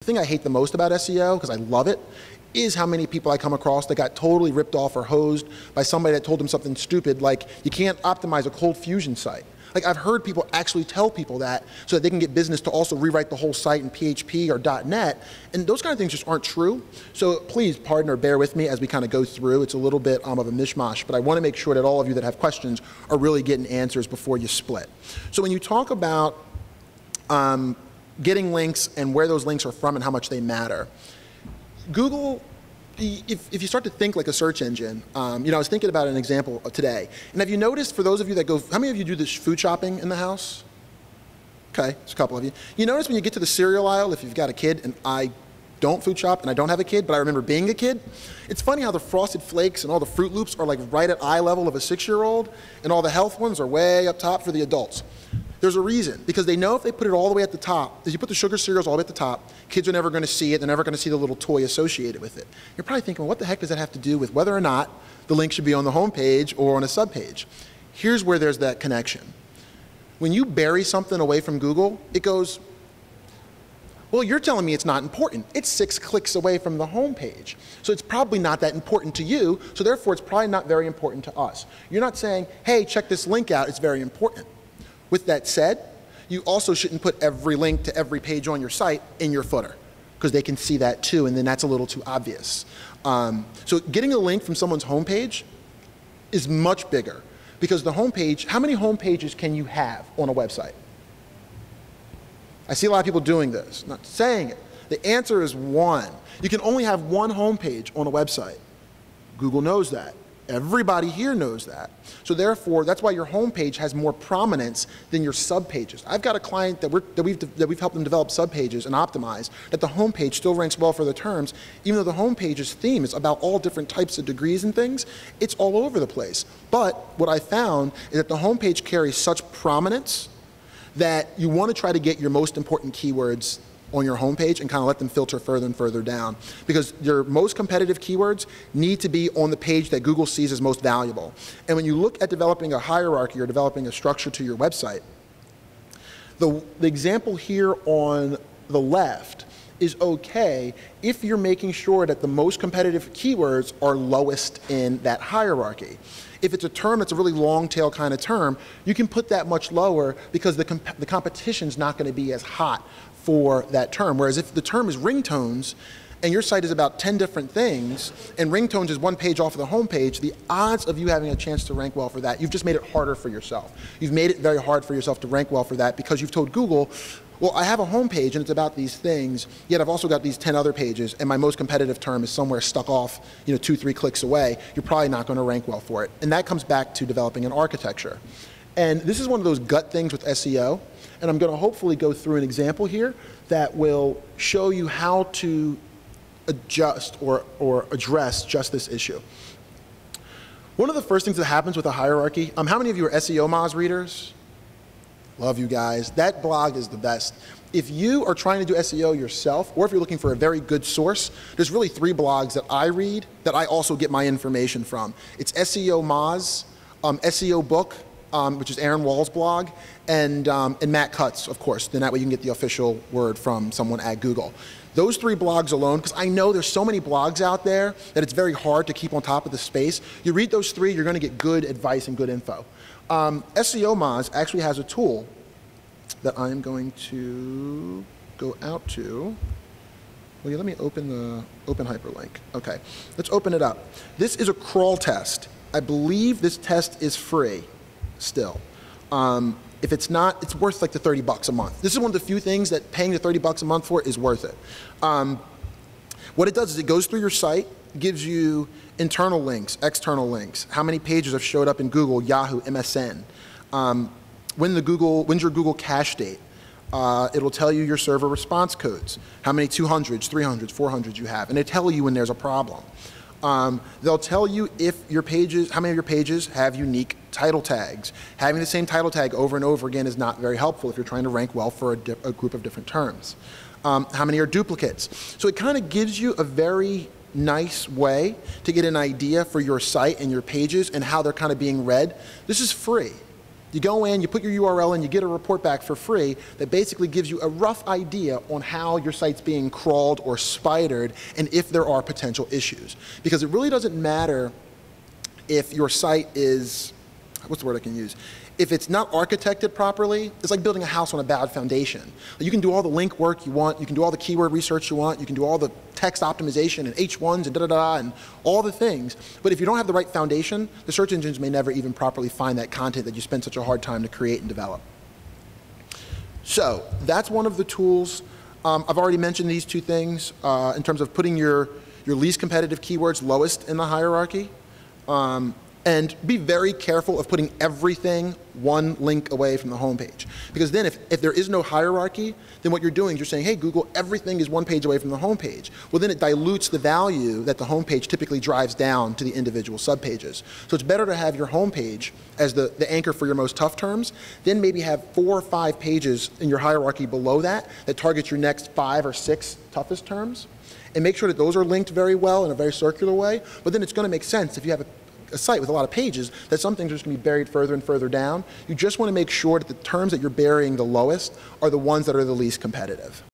The thing I hate the most about SEO, because I love it, is how many people I come across that got totally ripped off or hosed by somebody that told them something stupid, like you can't optimize a cold fusion site. Like, I've heard people actually tell people that so that they can get business to also rewrite the whole site in PHP or .NET, and those kind of things just aren't true. So please pardon or bear with me as we kind of go through. It's a little bit of a mishmash, but I want to make sure that all of you that have questions are really getting answers before you split. So when you talk about getting links and where those links are from and how much they matter, Google, if you start to think like a search engine, I was thinking about an example today. And have you noticed, for those of you that go, how many of you do this food shopping in the house? Okay, there's a couple of you. You notice when you get to the cereal aisle, if you've got a kid, and I don't food shop and I don't have a kid, but I remember being a kid, it's funny how the Frosted Flakes and all the Fruit Loops are like right at eye level of a 6-year-old, and all the health ones are way up top for the adults. There's a reason, because they know if they put it all the way at the top, if you put the sugar cereals all the way at the top, kids are never going to see it, they're never going to see the little toy associated with it. You're probably thinking, well, what the heck does that have to do with whether or not the link should be on the home page or on a subpage? Here's where there's that connection. When you bury something away from Google, it goes, well, you're telling me it's not important. It's 6 clicks away from the home page. So it's probably not that important to you, so therefore it's probably not very important to us. You're not saying, hey, check this link out, it's very important. With that said, you also shouldn't put every link to every page on your site in your footer, because they can see that too, and then that's a little too obvious. So getting a link from someone's homepage is much bigger, because the homepage, how many home pages can you have on a website? I see a lot of people doing this, not saying it. The answer is 1. You can only have 1 homepage on a website. Google knows that. Everybody here knows that. So therefore, that's why your homepage has more prominence than your subpages. I've got a client that we've helped them develop subpages and optimize, that the homepage still ranks well for the terms, even though the homepage's theme is about all different types of degrees and things. It's all over the place. But what I found is that the homepage carries such prominence that you want to try to get your most important keywords on your homepage and kind of let them filter further and further down, because your most competitive keywords need to be on the page that Google sees as most valuable. And when you look at developing a hierarchy or developing a structure to your website, the example here on the left is okay if you're making sure that the most competitive keywords are lowest in that hierarchy. If it's a term that's a really long tail kind of term, you can put that much lower, because the competition's not going to be as hot for that term. Whereas if the term is ringtones, and your site is about 10 different things, and ringtones is 1 page off of the home page, the odds of you having a chance to rank well for that, you've just made it harder for yourself. You've made it very hard for yourself to rank well for that, because you've told Google, well, I have a home page and it's about these things, yet I've also got these 10 other pages, and my most competitive term is somewhere stuck off 2-3 clicks away. You're probably not going to rank well for it. And that comes back to developing an architecture. And this is one of those gut things with SEO, and I'm going to hopefully go through an example here that will show you how to adjust or address just this issue. One of the first things that happens with a hierarchy, how many of you are SEO Moz readers? Love you guys. That blog is the best. If you are trying to do SEO yourself, or if you're looking for a very good source, there's really 3 blogs that I read that I also get my information from. It's SEO Moz, SEO Book, which is Aaron Wall's blog, and Matt Cutts, of course. Then that way you can get the official word from someone at Google. Those 3 blogs alone, because I know there's so many blogs out there that it's very hard to keep on top of the space. You read those 3, you're going to get good advice and good info. SEO Moz actually has a tool that I'm going to go out to. Well, let me open hyperlink. Okay, let's open it up. This is a crawl test. I believe this test is free still. If it's not, it's worth like the $30 a month. This is one of the few things that paying the $30 a month for is worth it. What it does is it goes through your site, gives you internal links, external links, how many pages have showed up in Google, Yahoo, MSN, when's your Google cache date. It'll tell you your server response codes, how many 200s, 300s, 400s you have, and they tell you when there's a problem. They'll tell you if your pages, how many of your pages have unique title tags. Having the same title tag over and over again is not very helpful if you're trying to rank well for a group of different terms. How many are duplicates? So it kind of gives you a very nice way to get an idea for your site and your pages and how they're kind of being read. This is free. You go in, you put your URL in, you get a report back for free that basically gives you a rough idea on how your site's being crawled or spidered and if there are potential issues. Because it really doesn't matter if your site is, what's the word I can use? If it's not architected properly, it's like building a house on a bad foundation. You can do all the link work you want, you can do all the keyword research you want, you can do all the text optimization and H1s and da-da-da and all the things, but if you don't have the right foundation, the search engines may never even properly find that content that you spent such a hard time to create and develop. So that's one of the tools. I've already mentioned these two things in terms of putting your least competitive keywords lowest in the hierarchy. And be very careful of putting everything one link away from the homepage. Because then if there is no hierarchy, then what you're doing is you're saying, hey, Google, everything is one page away from the homepage. Well, then it dilutes the value that the homepage typically drives down to the individual subpages. So it's better to have your homepage as the anchor for your most tough terms, then maybe have 4 or 5 pages in your hierarchy below that targets your next 5 or 6 toughest terms. And make sure that those are linked very well in a very circular way. But then it's going to make sense if you have a site with a lot of pages that some things are just going to be buried further and further down. You just want to make sure that the terms that you're burying the lowest are the ones that are the least competitive.